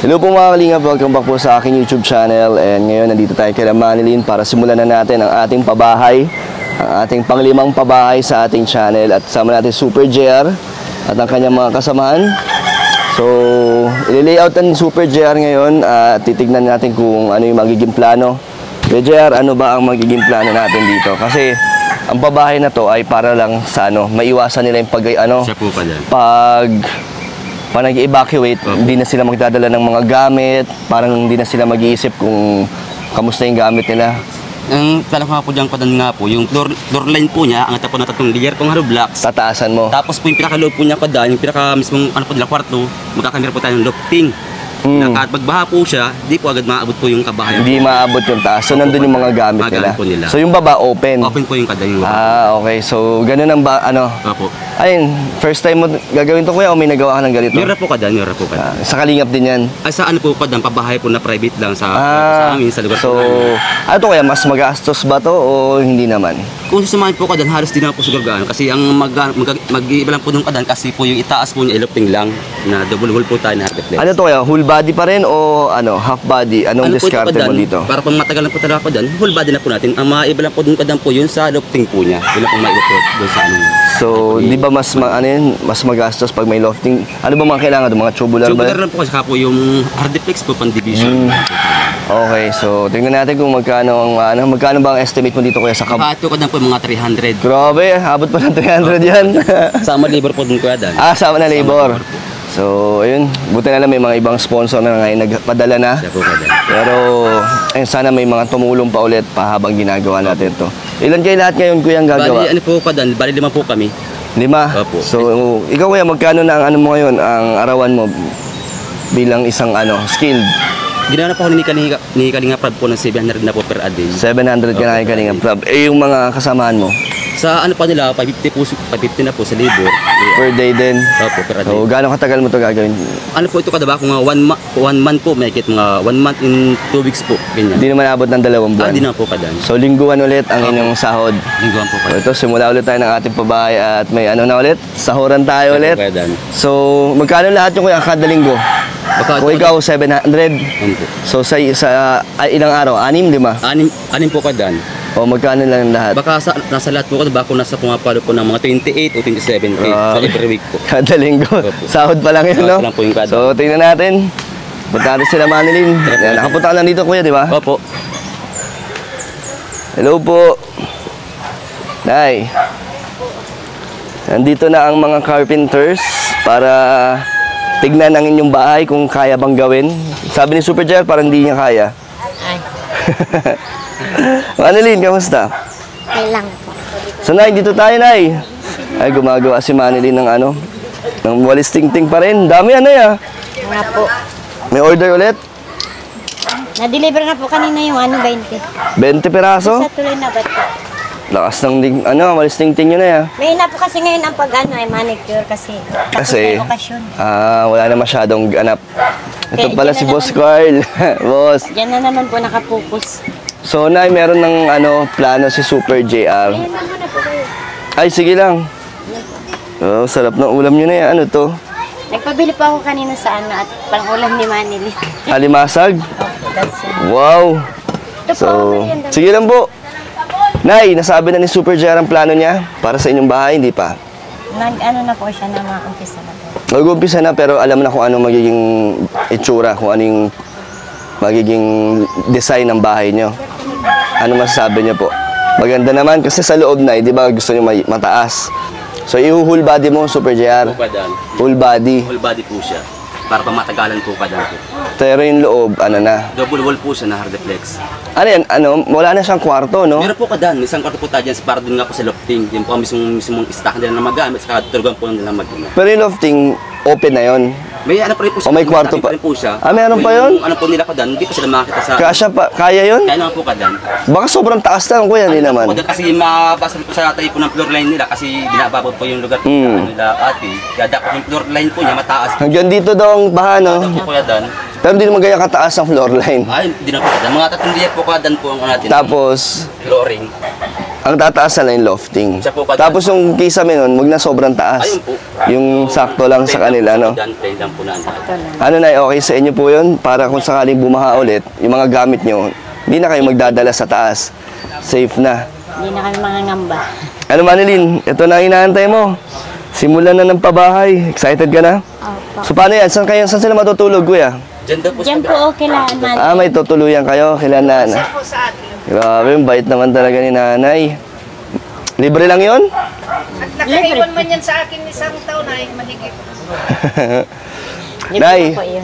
Hello po mga kalingap, welcome back po sa aking YouTube channel. And ngayon nandito tayo kay Manilyn para simulan na natin ang ating pabahay, ang ating panglimang pabahay sa ating channel. At sama natin Super JR at ang kanyang mga kasamahan. So, i-layout ni Super JR ngayon at titignan natin kung ano yung magiging plano. JR, ano ba ang magiging plano natin dito? Kasi ang pabahay na to ay para lang sa maiwasan nila yung pag nag-evacuate, hindi na sila magdadala ng mga gamit, parang hindi na sila mag-iisip kung kamusta yung gamit nila. Ang talaga po dyan nga po, yung door line po niya, ang po na 3 layer pong hollow blocks. Tataasan mo. Tapos po yung pinaka-loob po niya yung pinaka mismong kwarto, magkakamera po tayo ng lofting. At magbaha po siya, di po agad maabot po yung kabahayan. Hindi maabot yung taas. So, nandun yung mga gamit nila. So, yung baba, open. Open po yung yung okay. So, ganun ang Opo. Ayun, first time mo gagawin to kuya o may nagawa ka ng ganito? Meron po Sa Kalingap din yan? Ay, sa po pabahay po na private lang sa amin, sa lugar so, ano to kuya, mas magastos ba to o hindi naman? Kung sasamahin po halos din na po siguro gaan. Kasi ang mag-iiba lang po nung kasi po yung itaas po niya, ilopting lang, na double wall po tayo na hardtech. Ano to kuya, whole body pa rin o half body? Anong diskarte mo dito? Para pang matagal lang po talaga whole body na po natin. Ang maiba lang po dun po yun sa lofting po niya. Yun lang po maiba po dun sa So, di ba mas magastos pag may lofting? Ano ba mga kailangan doon? Mga tubular ba? Tubular lang po kasi po yung hardtech po pang division. Okay, so tingnan natin kung magkano ba ang estimate mo dito kuya sa Ito ko po mga 300. Grabe, abot pa ng 300 yan. Sama labor po dun kuya dan. Sama na labor. So, ayun, buti na lang may mga ibang sponsor na ngayon nagpadala na. Pero, ayun, sana may mga tumulong pa ulit pa habang ginagawa natin to. Ilan kayo lahat ngayon kuya ang gagawa? Bali, po pa dan? Bali 5 po kami. 5? Opo. So, ikaw kuya, magkano na ang mo ngayon, ang arawan mo bilang isang skilled? Ginawa na po ni Kalinga Prab po ng 700 na po per a day. 700 ka na kay Kalinga Prab. Yung mga kasamahan mo? Sa pa nila, 550 na po sa labor. Per day din? Opo, per a day. So, gaano katagal mo ito gagawin? Po ito kada ba? Kung 1 month po, may kit mga 1 month in 2 weeks po. Ganyan. Hindi naman abot ng 2 buwan? Hindi na po kadan. So, lingguan ulit ang inyong sahod? Lingguan po kadan. So, ito, simula ulit tayo ng ating pabahay at may na ulit? Sahuran tayo ulit? So, magkano lahat yung kuya kada linggo? Kung ikaw 700. So sa ilang araw? 6, 5? 6 po kadan. O magkano lang lahat? Baka nasa lahat po kada kung nasa pumapalo po ng mga 28 o 27K sa every week po. Kada linggo. Sahod pa lang yun, no? Lang po yung kada. So tingnan natin. Punta natin sila Manilyn. Nakapunta ka lang dito kuya, di ba? Opo. Hello po. Nay. Nandito na ang mga carpenters para tignan ang inyong bahay kung kaya bang gawin. Sabi ni Super JR, parang hindi niya kaya. Ay. Manilyn, kamusta? Okay lang po. So, Nay, dito tayo, Nay. Ay, gumagawa si Manilyn ng ng walis ting-ting pa rin. Dami Nay. Nga po. May order ulit? Na-deliver na po kanina yung 20. 20 peraso? Sa tuloy na ba't po? Lakas ng walis ting-ting yun na May na po kasi ngayon ang ay manicure kasi Kasi, okasyon. wala na masyadong ganap. Ito Okay, pala dyan si na Boss naman. Carl. Boss. Diyan na naman po nakapokus. So, Nay, meron ng plano si Super JR. Ayun naman na po kayo. Ay, sige lang. Oh, sarap ng ulam nyo na yan. Ano to? Nagpabili pa ako kanina sa at pang-ulam ni Manilyn. Alimasag? That's it. Wow! Ito So, po, merienda. sige lang po. Nay, nasabi na ni Super JR ang plano niya para sa inyong bahay, hindi pa? Na po siya na maumpisa na po. Mag-umpisa na pero alam na kung ano magiging itsura, kung ano yung magiging design ng bahay niyo. Ano masasabi niyo po? Maganda naman kasi sa loob na, di ba gusto niyo mataas? So, i-whole body mo, Super JR? Full body. Full body po siya. Para pamatagalan po kadan po. Pero yung loob, Double wall po siya na hardplex. Ano yan? Wala na siyang kwarto, no? Meron po kadan, isang kwarto po tayo dyan, para dun nga po sa lofting. Yung po ang mismong stock nila na magamit, saka turugan po nila mag-ina. Pero yung lofting, open na yon. May pa rin po siya. O may kwarto pa? Po siya. Meron pa yun? Ano po nila kadan, hindi po sila makakita sa... Kasya pa, kaya yun? Kaya naman po kadan. Baka sobrang taas lang, kuya, hindi naman. Kasi mabasa po sa tayo po ng floor line nila kasi binababot po yung lugar po nila ate. Kaya dapat yung floor line po niya mataas. Hanggang dito daw ang baha, no? Ano po kadan? Pero hindi naman ganyan kataas ang floor line. Ay, hindi na po kadan. Mga 3 liyak po kadan po ang natin. Tapos, flooring. Ang tataas na lang yung lofting. Siya po, Tapos yung kisame nun, wag na sobrang taas. Ayun po. Yung sakto lang sa kanila, no? Plain lang po na. Sakto lang. Ano na, okay sa inyo po yun? Para kung sakaling bumaha ulit, yung mga gamit nyo, hindi na kayo magdadala sa taas. Safe na. Hindi na kami mga ngamba. Ano, Manilyn? Ito na inaantay mo. Simulan na ng pabahay. Excited ka na? Opo. So, paano yan? Saan sila matutulog, kuya? Diyan daw po Diyan po okay lang, man. May tutuluyan kayo kila nana. Grabe, bait naman talaga ni nanay. Libre lang yon? Nakaiwan man yan sa akin isang taon ay mahigit. Nay. Po yun.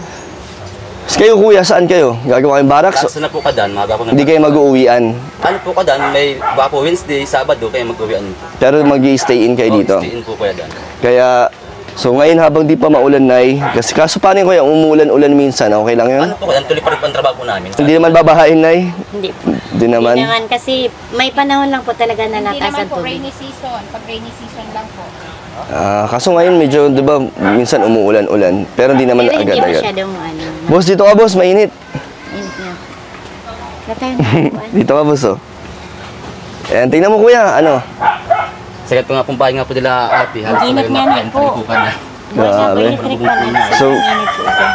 Kayo kuya, saan kayo? Gagawa kayong barracks? Kaso na po kadan, mga po Hindi kayo mag-uuwian. Ano po kadan, may baka po Wednesday, Sabado, kayo mag-uwian. Pero mag-stay in kayo dito. Stay in po kaya dan. Kaya, so ngayon habang di pa maulan, Nay, kasi kaso paano kuya, umulan-ulan minsan, okay lang yun? Ano po kadan, tuloy pa rin po ang trabaho po namin. Hindi naman babahain, Nay? Hindi po. Hindi naman. Hindi naman kasi may panahon lang po talaga na Hindi lakas naman ang po tubig. rainy season. Pag rainy season lang po. Kaso ngayon medyo, di ba, minsan umuulan-ulan. Pero hindi naman Pero hindi agad-agad. masyadong ano. Boss, dito ka, boss, mainit. Yun nga. Katayo na po. Dito ka, boss, oh. Ayan, tingnan mo, kuya, ano? Sagat ko nga pong bahay nga po nila ate. Halos Ang init ngayon nga nakakain po. kami po na. Wala po Grabe. electric pa na. So- Init po ito.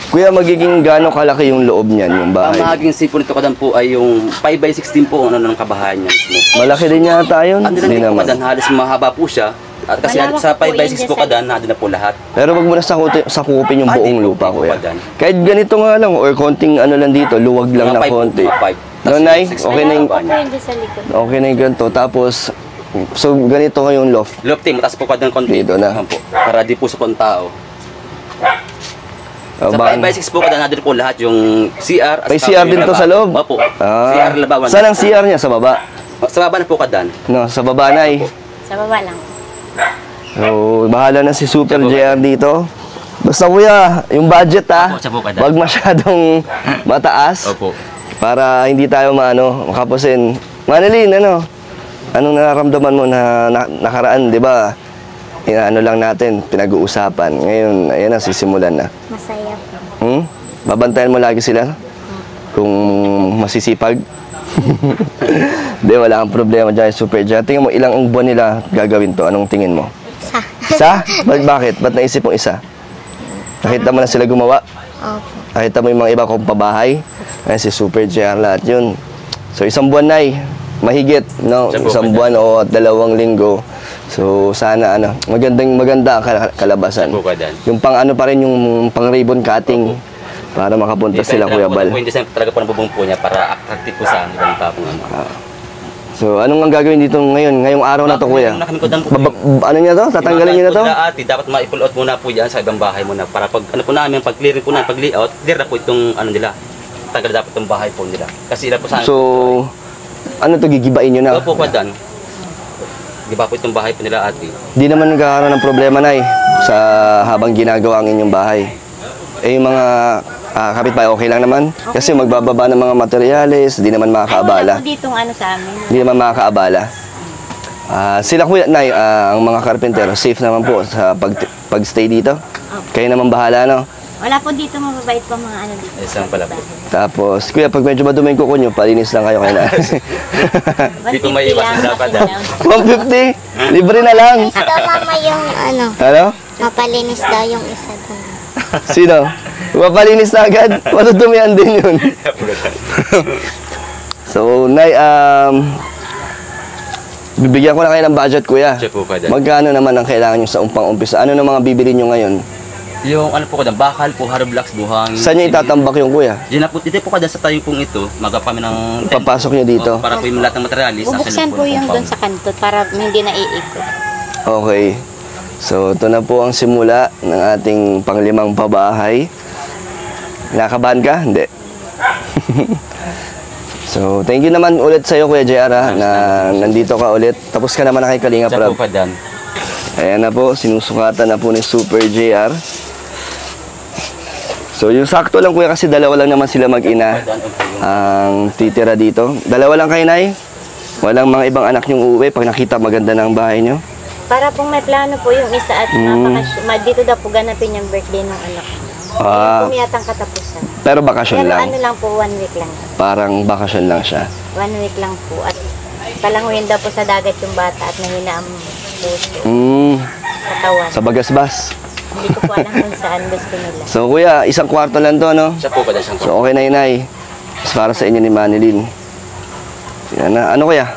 Kuya, magiging gaano kalaki yung loob niyan, yung Ang bahay? mahaging sipo nito kadan po ay yung 5x16 po ano ng kabahayan niya mismo. Malaki din yata yun? Ano Hindi din po naman. kadan, halos mahaba po siya. At kasi Malawak sa po 5x6 yun po dyan sa- kadan, nandun na po lahat. Pero wag mo na sakupin yung Ah, buong di po, lupa, di po kuya. pa dyan. Kahit ganito nga lang, or konting ano lang dito, luwag lang na Mga 5 po, konti. mga 5. No, Nay? Okay na yung, Malawak po yun dyan sa likod. okay na yung ganito. Tapos, so ganito nga yung loft. Lofting, mataas po kadan konti. Dito na. Ayan po, para di po sa pang tao. Oh, Sa 5x6 po kadan, nandun po lahat yung CR. at May saka CR yung din to laba. sa loob? Opo. Ah. CR labawan. Saan ang CR niya? Sa baba? Sa baba na po kadan. No, sa baba, Nay. Sa baba lang. So, bahala na si Super JR dito. Basta kuya, yung budget Opo, siya po kada. wag masyadong mataas. Opo. Para hindi tayo makapusin. Manilyn, anong nararamdaman mo na nakaraan, di ba? Ano lang natin, pinag-uusapan. Ngayon, ayan na, sisimulan na. Masaya po. Babantayan mo lagi sila? Kung masisipag? Di, wala kang problema dyan, Super J. Tingnan mo, ilang buwan nila gagawin to? Anong tingin mo? Sa. Isa? Bakit? Ba't naisip mong isa? Nakita mo na sila gumawa? Opo. Nakita mo yung mga iba kong pabahay? Ay, si Super JR lahat yun. So, isang buwan na mahigit, no? Siya po, Isang buwan o 2 linggo. So, sana, maganda ang kalabasan. Siya po kadan. Yung pang ano pa rin, yung pang ribbon cutting. Para makapunta sila, Kuya Bal. Hindi design talaga po ng bubong po niya para attractive po sa ibang tao po. So, anong ang gagawin dito ngayon? Ngayong araw na to, Kuya? Nakamikodang po. Ano niya to? Tatanggalin niyo na to? Ate, dapat ma-pull out muna po yan sa ibang bahay muna para pag ano po namin, pag clearing po namin, pag layout, clear na po itong ano nila. Tagal dapat itong bahay po nila. Kasi ilan po sa So, ano to, gigibain nyo na? Opo, kwadan. Di ba po itong bahay po nila, ate? Di naman nagkakaroon ng problema, Nay, sa habang ginagawa ang inyong bahay. Yung mga kapitbahay, okay lang naman? Kasi magbababa ng mga materyales, di naman Wala makakaabala. po ditong ano sa amin. Di naman makakaabala. Sila, Kuya, Nay, ang mga karpentero, safe naman po sa pagstay dito. Kayo naman bahala, no? Wala po dito mababait pa mga ano dito. Isang pala po. Tapos, Kuya, pag medyo madumi yung kuko nyo, palinis lang kayo kay na. Di ko may iwasan dapat. 150? Libre na lang. Daw mama yung ano, Ano? mapalinis daw yung isa doon. Sino? Mapalinis na agad? Matutumihan din yun. So, Nay, bibigyan ko na kayo ng budget, Kuya. Siya po, kwadan. Magkano naman ang kailangan nyo sa umpang-umpisa? Ano na mga bibili nyo ngayon? Yung ano po kwadan, bakal po, hard blocks, buhangin. Saan nyo itatambak yung Kuya? Diyan na po, dito po kada sa tayong pong ito, magapami ng tent. Papasok nyo dito? Para po yung lahat ng materialis. Bubuksan po yung doon sa kanto para hindi na iikot. Okay. So, ito na po ang simula ng ating panglimang pabahay. Nakabahan ka? Hindi. So, thank you naman ulit sa'yo, Kuya JR, na nandito ka ulit. Tapos ka naman na kay Kalinga Siya Prab. po kwadan. Ayan na po, sinusukatan na po ni Super JR. So, yung sakto lang, Kuya, kasi dalawa lang naman sila mag-ina ang titira dito. Dalawa lang kayo, Nay? Walang mga ibang anak niyong uuwi pag nakita maganda ng bahay niyo? Para pong may plano po yung isa at dito daw po ganapin yung birthday ng anak. Ah, Pumiyatang katapusan. pero bakasyon Pero lang. ano lang po, 1 week lang. Parang bakasyon lang siya. 1 week lang po. At palanguin daw po sa dagat yung bata at nahina ang puso, katawan. Sa Bagasbas. Hindi ko po alam kung saan gusto nila. So kuya, isang kwarto lang to, no? Siya po kada siyang So okay na inay. Para sa inyo ni Manilyn. Yan na. Ano kuya?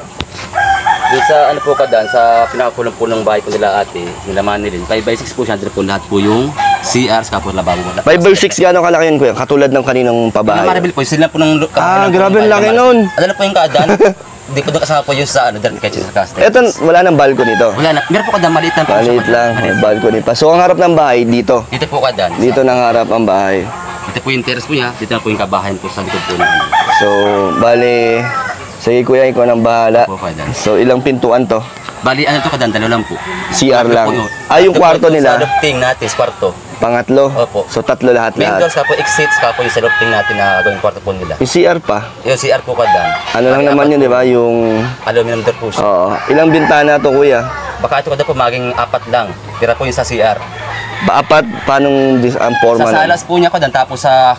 Doon sa ano po kadan, sa pinakakulang po ng bahay po nila ate, nila Manilyn, 5x6 po siya, dito po lahat po yung CR, saka po lababo. 5/6 gano'ng kalaki yun kuya? Katulad ng kaninang Yung pabahay. Maribel po, sila po ng Grabe ang laki nun. Ano po yung kadan? Hindi po doon kasama po yung sa ano, dyan kitchen sa castle. Eto, wala nang balcony to. Wala na, meron po kadan, maliit lang po. Maliit lang, may balcony pa. So ang harap ng bahay, dito. Dito po kadan. Dito nang harap ang bahay. Dito po yung terrace po niya, dito na po yung kabahayan po sa likod po niya. So, bale, sige kuya, ikaw nang bahala. Po kadan. So, ilang pintuan to? Bali, ano to kadan, dalawa lang po. CR lang. Po, Yung kwarto po nila, Sa lofting natin, sa kwarto. pangatlo. Opo. So, tatlo Main lahat-lahat. doors ka po, exits ka po yung sa lofting natin na gawing kwarto po nila. Yung CR pa, Yung CR po kadan. ano lang naman yun, di ba? Yung, Aluminum door po siya. oo. Ilang bintana to kuya? Baka ito kadan po maging 4 lang. Tira po yung sa CR. Apat, paanong ang forma Sa nun? salas po niya kadan, tapos sa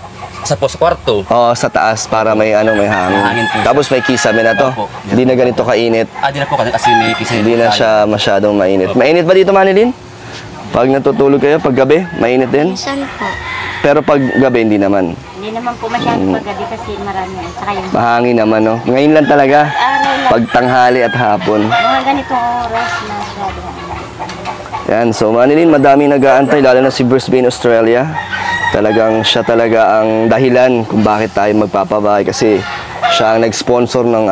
kwarto. Oo, sa taas para may may hangin. Hangin po siya. Tapos may kisame na to. Opo. Hindi na ganito kainit. Di na po kadan kasi may kisay. Hindi na siya masyadong mainit. Mainit ba dito, Manilyn? Pag natutulog kayo, pag gabi, mainit din? Minsan po. Pero pag gabi, hindi naman. Hindi naman po masyadong paggabi kasi marami. Tsaka yung Mahangin naman, no? Ngayon lang talaga. araw lang. Pag tanghali at hapon. Mga ganitong oras na masyadong. Yan, so Manilyn, madaming nag-aantay, lalo na si Bruce Bain Australia. Talagang siya talaga ang dahilan kung bakit tayo magpapabahay kasi siya ang nag-sponsor ng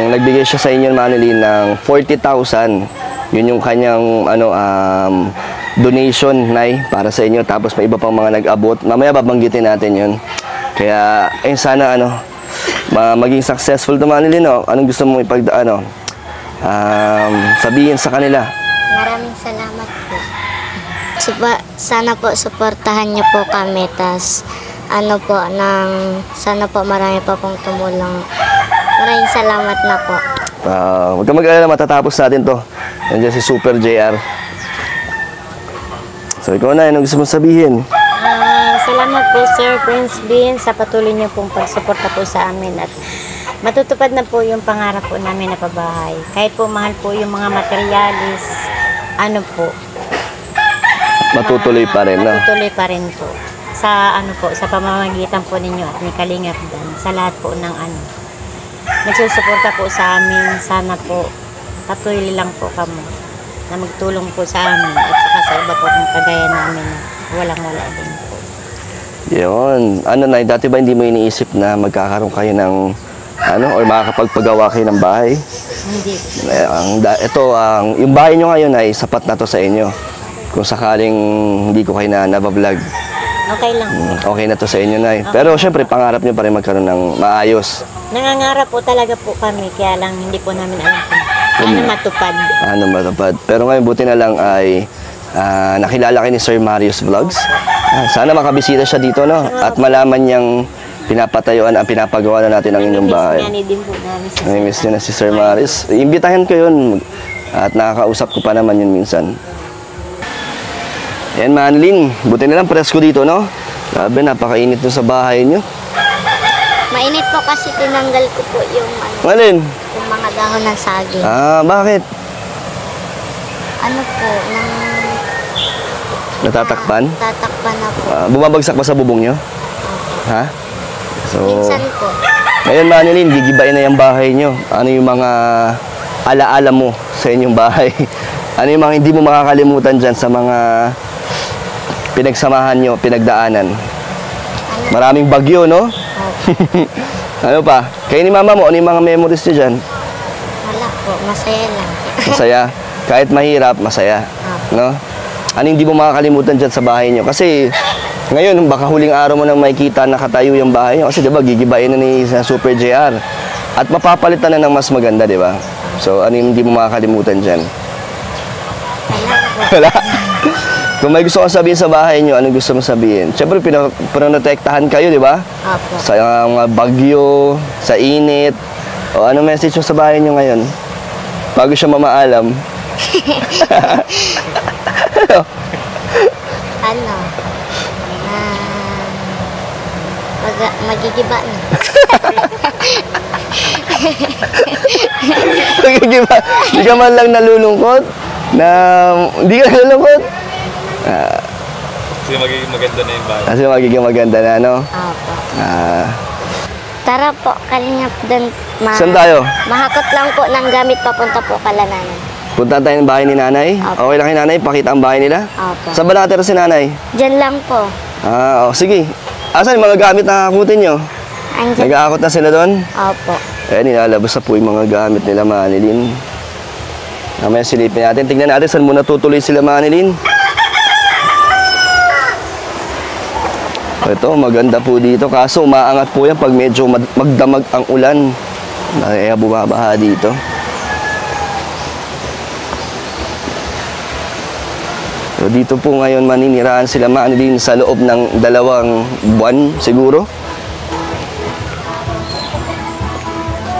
nagbigay siya sa inyo, Manilyn, ng 40,000. Yun yung kanyang donation, Nay, para sa inyo. Tapos may iba pang mga nag-abot. Mamaya babanggitin natin yun. Kaya, sana maging successful to, Manilyn, no? Anong gusto mong sabihin sa kanila? Maraming salamat po. Sana po suportahan niyo po kami. Tas sana po marami pa pong tumulong. Maraming salamat na po. Huwag kang mag-alala, matatapos natin to. Nandiyan si Super JR. So ikaw na, ano gusto mong sabihin? Salamat po Sir Prince Bean sa patuloy niyo pong pagsuporta po sa amin at matutupad na po yung pangarap po namin na pabahay. Kahit po mahal po yung mga materialis, Matutuloy pa rin, no? matutuloy pa rin po. Sa sa pamamagitan po ninyo at ni Kalingap Dan, sa lahat po ng nagsusuporta po sa amin. Sana po patuloy lang po kamo na magtulong po sa amin at saka sa iba po kung kagaya namin na walang-wala din po. Yun. Nay, dati ba hindi mo iniisip na magkakaroon kayo ng or makakapagpagawa kayo ng bahay? Hindi. Yung bahay nyo ngayon ay sapat na to sa inyo. Kung sakaling hindi ko kayo na-vlog, Okay lang. okay na to sa inyo, Nay. Pero syempre, pangarap nyo pa rin magkaroon ng maayos. Nangangarap po talaga po kami, kaya lang hindi po namin alam kung matupad. Matupad. Pero ngayon, buti na lang ay nakilala kayo ni Sir Marius Vlogs. Sana makabisita siya dito, no? At malaman niyang pinapatayuan ang pinapagawa na natin ang inyong bahay. Namimiss din po namin si Namimiss niyo na si Sir Marius. Imbitahin ko yun. At nakakausap ko pa naman yun minsan. Yan, Manilyn. Buti na lang, presko dito, no? Grabe, napakainit doon sa bahay niyo. Mainit po kasi tinanggal ko po yung Malin? yung mga dahon ng saging. Bakit? Natatakpan? Tatakpan na po. Bumabagsak ba sa bubong niyo? Ha? So, Minsan po. ngayon, Manilyn, gigibain na yung bahay niyo. Ano yung mga alaala mo sa inyong bahay? Ano yung mga hindi mo makakalimutan dyan sa mga pinagsamahan nyo, pinagdaanan? Maraming bagyo, no? Ano pa? Kayo ni mama mo, ano yung mga memories nyo dyan? Wala po. Masaya lang. Masaya. Kahit mahirap, masaya. No? Ano hindi mo makakalimutan dyan sa bahay nyo? Kasi ngayon, baka huling araw mo nang makikita nakatayo yung bahay nyo. Kasi diba, gigibain na ni Super JR. At mapapalitan na ng mas maganda, diba? So, ano yung hindi mo makakalimutan dyan? Wala. Kung may gusto kang sabihin sa bahay nyo, anong gusto mo sabihin? Siyempre, pinoprotektahan kayo, di ba? Opo. Sa mga bagyo, sa init. O, anong message mo sa bahay nyo ngayon? Bago siya mamaalam. Magigiba na. Hindi ka man lang nalulungkot? Hindi ka nalulungkot? Kasi magiging maganda na yung bahay. Kasi magiging maganda na, no? Opo. Ah, Tara po, Kalingap doon. saan tayo? Mahakot lang po ng gamit papunta po kala nanay. Punta tayo ng bahay ni nanay? Opo. Okay lang kay nanay? Pakita ang bahay nila? Opo. Saan ba nakatira si nanay? Diyan lang po. Sige. Asan yung mga gamit na hakutin nyo? Andiyan. Nag-aakot na sila doon? Opo. Nilalabas na po yung mga gamit nila, Manilin. Mamaya silipin natin. Tingnan natin saan muna tutuloy sila, Manilin. Ito, maganda po dito. Kaso umaangat po yan pag medyo magdamag ang ulan. Kaya bumabaha dito. So, dito po ngayon maninirahan sila, Manilin, sa loob ng 2 buwan siguro.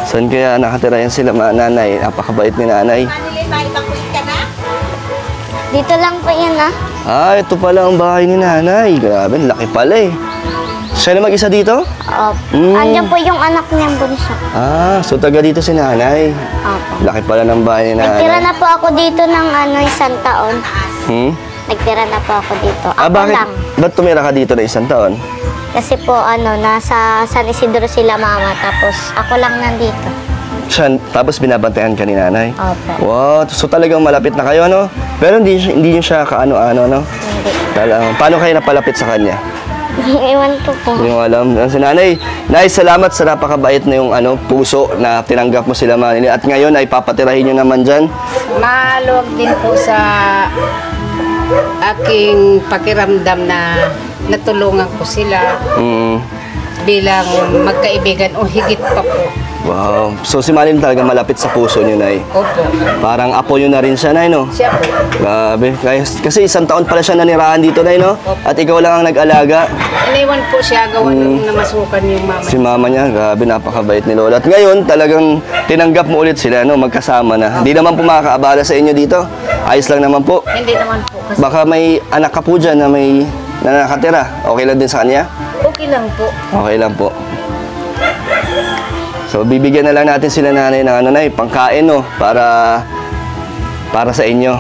Saan kaya nakatira yan sila, nanay? Napakabait ni nanay. Dito lang po yan Ito pala ang bahay ni nanay. Grabe, laki pala eh. Siya na mag-isa dito? Opo. Mm. Andiyan po yung anak niyang bunso. So taga dito si nanay. Opo. Laki pala ng bahay ni Nagtira nanay. na po ako dito ng 1 taon. Nagtira na po ako dito. Ako Bakit? lang. Ba't tumira ka dito na 1 taon? Kasi po nasa San Isidro sila mama tapos ako lang nandito. Tapos binabantayan ka ni nanay? Opo. Wow, so talagang malapit na kayo, no? Pero hindi niyo siya kaano-ano, no? Hindi. Paano kayo napalapit sa kanya? Ewan ko po. Hindi mo alam. Si nanay, salamat sa napakabait na yung puso na tinanggap mo sila, Manilin. At ngayon ay papatirahin nyo naman dyan. Maluwag din po sa aking pakiramdam na natulungan ko sila bilang magkaibigan o higit pa po. Wow. So si Manilin talaga malapit sa puso nyo, Nay. Opo. Parang apo nyo na rin siya, Nay, no? Siya po. Grabe. Kasi 1 taon pala siya nanirahan dito, Nay, no? At ikaw lang ang nag-alaga. Iniwan po siya gawa nung namasukan yung mama. Si mama niya, grabe, napakabait ni Lola. At ngayon, talagang tinanggap mo ulit sila, no? Magkasama na. Hindi naman po makakaabala sa inyo dito. Ayos lang naman po. Hindi naman po. Kasi Baka may anak ka po dyan na na nakatira. Okay lang din sa kanya? okay lang po. Okay lang po. So, bibigyan na lang natin sila nanay ng pangkain, no? Para sa inyo.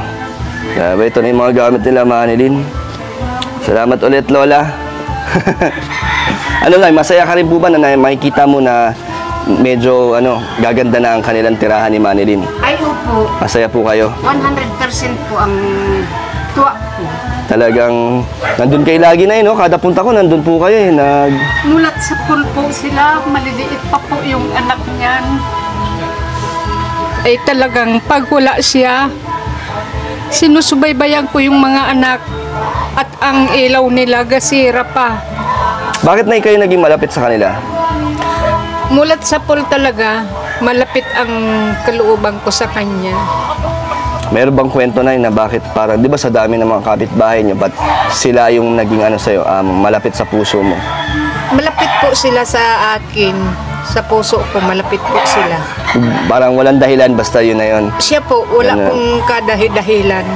Grabe, ito na yung mga gamit nila, Manilin. Salamat ulit, Lola. Masaya ka rin po ba na makikita mo na medyo, gaganda na ang kanilang tirahan ni Manilin? Ay, opo. Masaya po kayo? 100% po ang tuwa po. Talagang, nandun kayo lagi na no? Kada punta ko, nandun po kayo eh. Mulat sa pool po sila, maliliit pa po yung anak niyan. Ay talagang pag wala siya, sinusubaybayan ko yung mga anak at ang ilaw nila gasira pa. Bakit na kayo naging malapit sa kanila? Mulat sa pool talaga, malapit ang kalooban ko sa kanya. Meron bang kwento na bakit parang, di ba sa dami ng mga kapitbahay nyo, ba't sila yung naging sa'yo, malapit sa puso mo? Malapit po sila sa akin, sa puso ko, malapit po sila. Parang walang dahilan, basta yun na yun. Siya po, wala Yan na. pong kadahilan.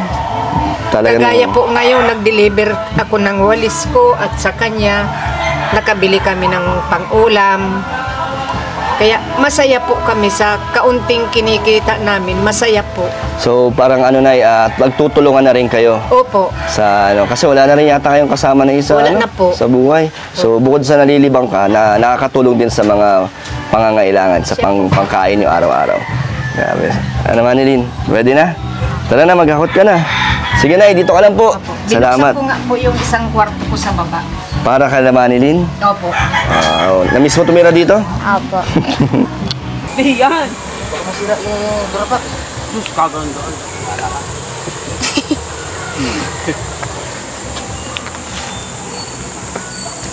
Talagang, Kagaya po ngayon, nag-deliver ako ng walis ko at sa kanya, nakabili kami ng pang-ulam. Kaya masaya po kami sa kaunting kinikita namin, masaya po. So parang magtutulungan na rin kayo Opo. sa kasi wala na rin yata kayong kasama na isa Wala na po. sa buhay. So bukod sa nalilibang ka, nakakatulong din sa mga pangangailangan sa pangkain niyo araw-araw. Grabe. Manilin, pwede na? Tara na, maghakot ka na. Sige na, dito ka lang po. Salamat. Binuksan ko nga po yung isang kwarto ko sa baba. Para ka na, Manilin. Opo. Na-miss mo tumira dito? Opo. Yan! Baka masira yung drapat. Kagandaan.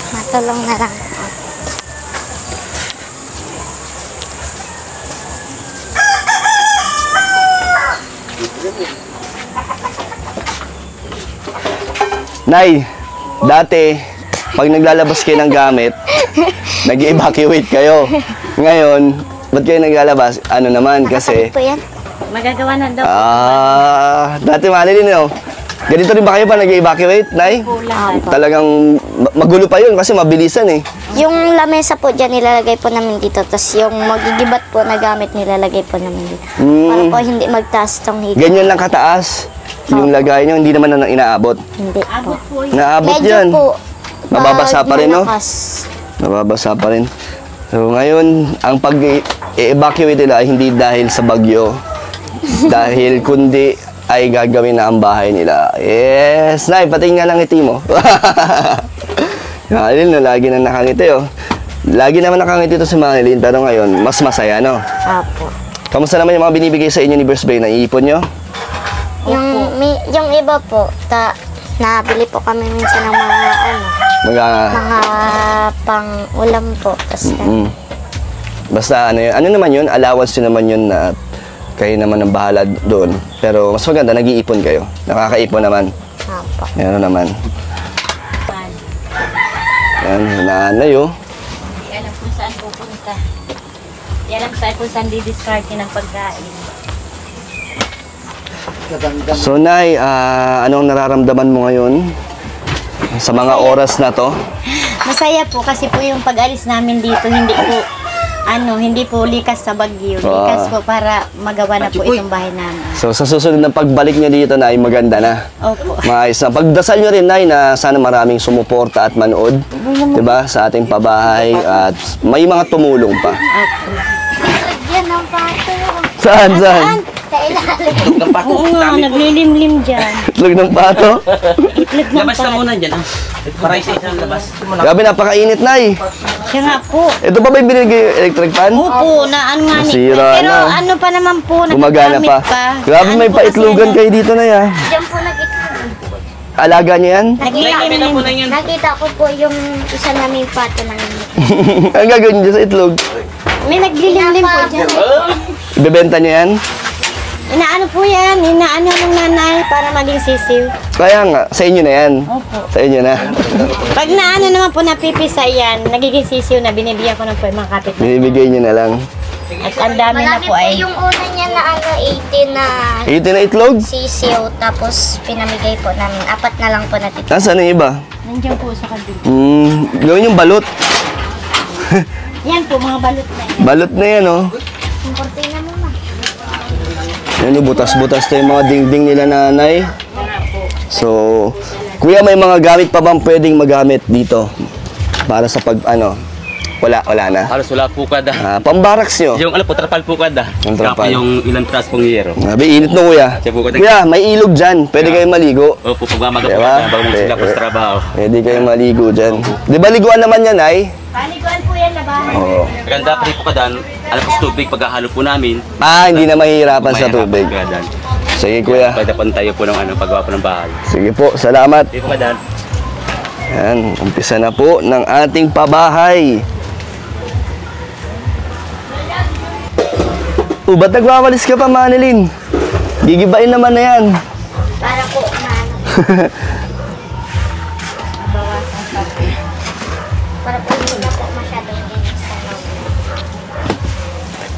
Matulong na lang. Nay, dati, pag naglalabas kayo ng gamit, nag-evacuate kayo. Ngayon, ba't kayo naglalabas? Ano naman, kasi... Nakasakit po yan. Magagawa na daw. Dati Manilin, no? Ganito rin ba kayo pa nag-evacuate, Nay? Po lahat. Talagang magulo pa yun kasi mabilisan eh. Yung lamesa po dyan, nilalagay po namin dito. Tapos yung magigibat po na gamit, nilalagay po namin dito. Para po hindi magtaas tong higa. Ganyan lang kataas. Yung lagay nyo, hindi naman na inaabot. Hindi po. Naabot Medyo yan. po. Mababasa pa rin, no? malakas. Nababasa pa rin. So ngayon, ang pag-evacuate nila ay hindi dahil sa bagyo. Dahil kundi ay gagawin na ang bahay nila. Yes! Nay, patingin nga lang ngiti mo. Manilin, no, lagi na nakangiti, oh. Lagi naman nakangiti ito si Manilin, pero ngayon, mas masaya, no? Apo. Kamusta naman yung mga binibigay sa inyo ni Bruce Bay? Naiipon nyo? Yung iba po, nabili po kami minsan ng mga pang-ulam po. Tapos Basta ano naman yun, allowance yun naman yun na kayo naman ang bahala doon. Pero mas maganda, nag-iipon kayo. Nakakaipon naman. Apo. Meron naman. Yan, nanay, oh. Di alam kung saan pupunta. Di alam kung saan didiscarte ng pagkain. So, Nay, anong nararamdaman mo ngayon sa mga oras na to? Masaya po kasi po yung pag-alis namin dito, hindi po likas sa bagyo. Likas po para magawa na po itong bahay namin. So, sa susunod na pagbalik nyo dito, Nay, maganda na. Opo. Maayos na. Pagdasal nyo rin, Nay, na sana maraming sumuporta at manood, diba, sa ating pabahay at may mga tumulong pa. Opo. Yan ang pato. Saan? Sa ilalim. Oo nga, naglilimlim dyan. Itlog ng pato? Itlog ng Labas na pato. muna dyan, ah. Para isa isang labas. Grabe, napakainit, Nay. Siya nga po. Ito pa ba yung binigay yung electric fan? Opo, na ano nga ni. Nasira Pero na. ano pa naman po, Gumagana nagagamit pa. Grabe, may Ano po kasi paitlugan ano, kayo dito, Nay, ah. Diyan po nakita. Alaga niyo yan? Naglilimlim. po na yun. Nakita ko po yung isa naming pato ng Ang gagawin niyo sa itlog? May naglilimlim po dyan. Ibebenta niyo yan? Inaano po yan, inaano ng nanay para maging sisiw. Kaya nga, sa inyo na yan. Opo. Sa inyo na. Pag naano naman po napipisa yan, nagiging sisiw na binibigyan ko ng po yung mga kapit. Binibigay niyo na lang. At ang dami na Marami po po ay yung una niya na 18 na 18 na itlog? sisiw. Tapos pinamigay po namin. 4 na lang po natitira. Nasaan yung iba? nandiyan po sa kabila. Gawin yung balot. Yan po, mga balot na yan. Balot na yan, oh. Importin na muna. Yan yung butas-butas na yung mga dingding nila nanay. So, kuya, may mga gamit pa bang pwedeng magamit dito? Para sa wala na. Halos wala po kada. Pambaraks nyo. Yung trapal po kada. Yung trapal. Kaya po yung ilang tras pong hiyero. Grabe, init no, kuya. Siya po kada. Kuya, may ilog dyan. Pwede kayo maligo. Opo, pagmamaga po Diba? kada. Bago mo sila po sa trabaho. Pwede kayo maligo dyan. Di ba liguan naman yan, ay? Paliguan po yan, labahan. Oo. Ganda pa rin po kada. Alam po sa tubig, paghahalo po namin. Hindi na mahihirapan sa tubig. Kada. Sige, kuya. Pagdapan tayo po ng paggawa po ng bahay. Sige po, salamat. Hindi po kada. Yan, umpisa na po ng ating pabahay. Ba't nagwawalis ka pa, Manilin? Gigibain naman na yan. Para po para po hindi na po masyadong dinis sa loob.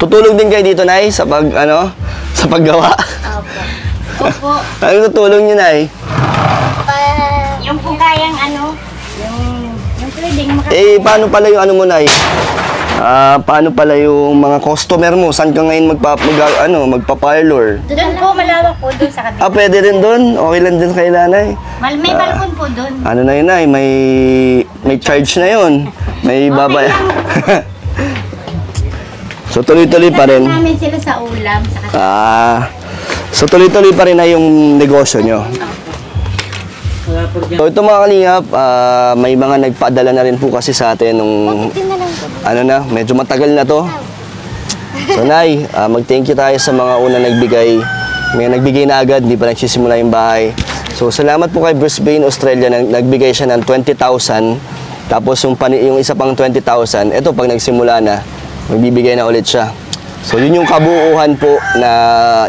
Tutulog din kayo dito, Nay, sa sa paggawa. Opo. Opo. Ano tutulong niyo, Nay? Yung po kayang yung pwedeng Paano pala yung mo, Nay? Paano pala yung mga customer mo? Saan ka ngayon magpa-parlor? doon po, malawak po doon sa kabila. Pwede rin doon. Okay lang din kay nanay. May balkon po doon. Ano na yun, Nay? May charge na yun. May babay. So, tuloy-tuloy pa rin. namin sila sa ulam. Sa So, tuloy-tuloy pa rin na yung negosyo nyo. So, ito mga kalingap, may mga nagpadala na rin po kasi sa atin nung, medyo matagal na to. So, Nay, mag-thank you tayo sa mga una nagbigay. May nagbigay na agad, hindi pa nagsisimula yung bahay. So, salamat po kay Brisbane, Australia, nagbigay siya ng 20,000. Tapos, yung isa pang 20,000, ito pag nagsimula na, magbibigay na ulit siya. So, yun yung kabuuan po na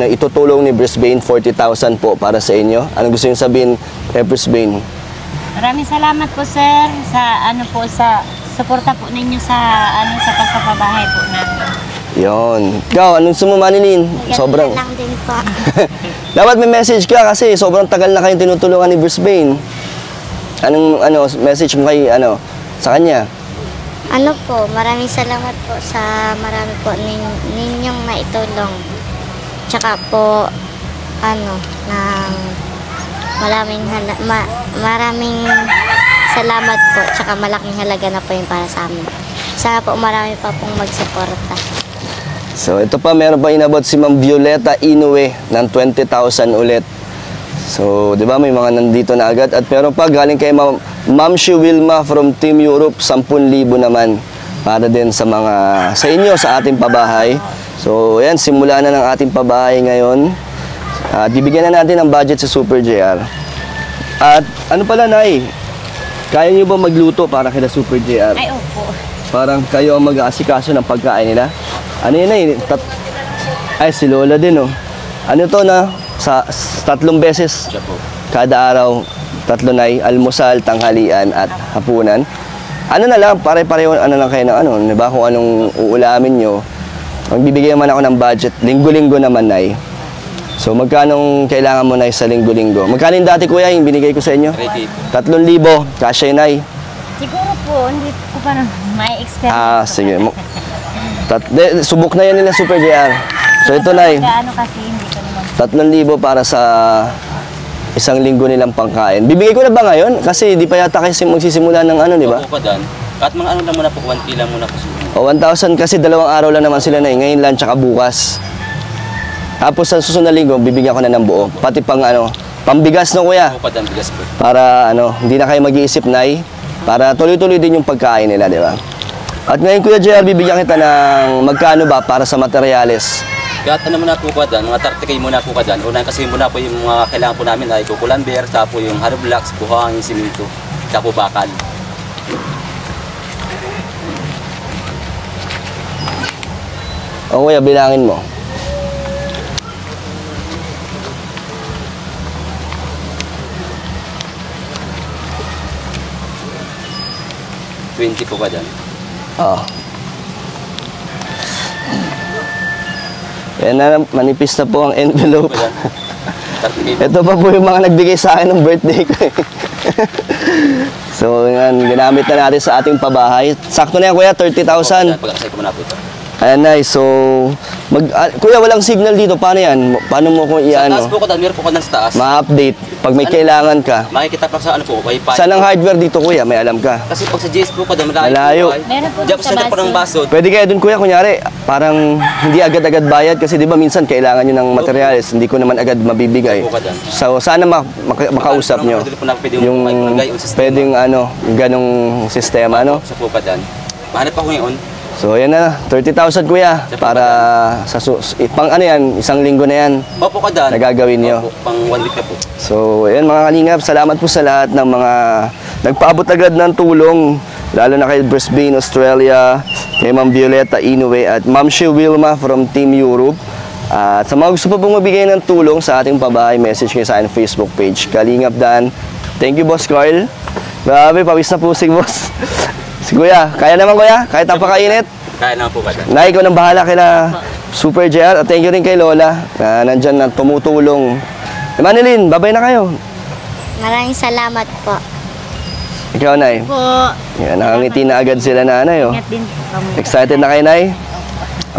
itutulong ni Brisbane, 40,000 po para sa inyo. Ano gusto yung sabihin kay Brisbane? Maraming salamat po, sir, sa sa suporta po ninyo sa sa pagpapabahay po namin. Yon. Ikaw, anong gusto mo, Manilin? Sobrang. Lang din po. Dapat may message ka kasi sobrang tagal na kayong tinutulungan ni Brisbane. Anong message mo kay sa kanya? Ano po, maraming salamat po sa marami po ninyong naitulong. Tsaka po, ng maraming salamat po. Tsaka malaking halaga na po yung para sa amin. Sana po marami pa pong magsuporta. So ito pa, meron pa inabot si Ma'am Violeta Inoue ng 20,000 ulit. So, di ba, may mga nandito na agad. At meron pa galing kay Ma'am Wilma from Team Europe, 10,000 naman para din sa inyo, sa ating pabahay. So, ayan, simula na ng ating pabahay ngayon. At bibigyan na natin ng budget sa Super JR. At ano pala, Nay? Kaya niyo ba magluto para kila Super JR? Ay, opo. Parang kayo ang mag-aasikaso ng pagkain nila. Ano yun, Nay? Ay, si Lola din, oh. Ano to na? Sa 3 beses Siya po. kada araw, 3 Nay, almusal, tanghalian at hapunan. Ano na lang, pare-pareho lang kayo ng di ba, kung anong uulamin nyo. Magbibigay naman ako ng budget, linggo-linggo naman, Nay. So magkano kailangan mo, Nay, sa linggo-linggo? Magkano yung dati, Kuya, yung binigay ko sa inyo? 3,000, kasya, Nay. Siguro po, hindi ko pa na may experience. Sige. Subok na yan nila Super JR. So ito, Nay. Gaano kasi hindi ko naman. 3,000 para sa isang linggo nilang pangkain. Bibigay ko na ba ngayon? Kasi di pa yata kasi magsisimula ng di ba? Opo pa dan. At mga lang muna po, 1K lang muna po. O 1,000 kasi 2 araw lang naman sila, Nay. Ngayon lang tsaka bukas. Tapos sa susunod na linggo, bibigyan ko na ng buo. Pati pambigas, no, Kuya? Opo pa dan, bigas po. Para hindi na kayo mag-iisip, Nay. Para tuloy-tuloy din yung pagkain nila, di ba? At ngayon, Kuya JR, bibigyan kita ng magkano ba para sa materyales? Kahit muna po ka dan, mga 30K muna po ka dan. Una kasi muna po yung mga kailangan po namin ay kukulamber, saka po yung hollow blocks, buhangin, simento, saka po bakal. O Kuya, bilangin mo. $20 po ka dan. Yan na, manipis na po ang envelope. 30K. Ito pa po yung mga nagbigay sa akin ng birthday ko. So, yan, ginamit na natin sa ating pabahay. Sakto na yan, Kuya, 30,000. Pag-akasay ko muna po ito. Ayan, nice. So, Kuya, walang signal dito. Paano yan? Paano mo kung Sa taas po ka dan, meron po ka dan sa taas. ma-update pag may kailangan ka? Makikita pa sa Wi-Fi. Saan ang hardware dito, Kuya? May alam ka. Kasi pag sa GS po ka dan, Malayo. Meron po Diyan po sa sa po ng baso. baso. Pwede kaya dun, Kuya, kunyari, parang hindi agad-agad bayad kasi di ba minsan kailangan nyo ng materials, hindi ko naman agad mabibigay. So, sana makausap nyo yung pwedeng ganong sistema, Sa po ka dan. Mahanap ako ngayon. So, yan na, 30,000, Kuya, para sa pang isang linggo na yan. Opo ka dan. Nagagawin nyo. Opo, pang 1 week na po. So, ayan mga kalingap, salamat po sa lahat ng mga nagpaabot agad ng tulong, lalo na kay Brisbane, Australia, kay Ma'am Violeta Inoue at Ma'am Wilma from Team Europe. At sa mga gusto pa pong magbigay ng tulong sa ating pabahay, message kayo sa ating Facebook page, Kalingap Dan. Thank you, Boss Carl. Grabe, pawis na pusing, Boss. Si Kuya, kaya naman, Kuya? Kahit napakainit? Kaya naman po ka dan. Nay, ikaw nang bahala kila Super JR. At thank you rin kay Lola na nandyan na tumutulong. Manilyn, babay na kayo. Maraming salamat po. Ikaw, Nay. Po. Yan, nakangiti na agad sila, Nanay. Oh. Ingat din po kami. Excited na kayo, Nay?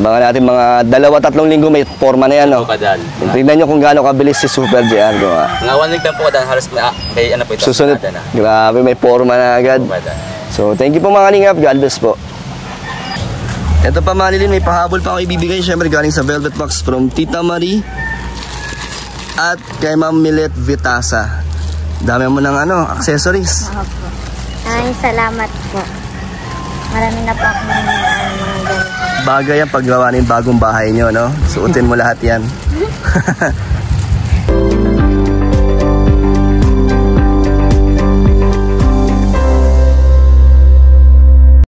Abangan natin mga 2-3 linggo may forma na yan, no? Po ka dan. Tingnan nyo kung gaano kabilis si Super JR. Mga 1 week lang po ka dan, halos kay po ito. Susunod. Na. Grabe, may forma na agad. Po ka dan. So, thank you po mga kalingap. God bless po. Ito pa, Manilyn, may pahabol pa ako ibibigay. Siyempre, galing sa Velvet Box from Tita Marie at kay Ma'am Milet Vitasa. Dami mo ng accessories. Maraming salamat po. Marami na po akong mga ganito. Bagay yan paggawa ng bagong bahay nyo, no? Suotin mo lahat yan.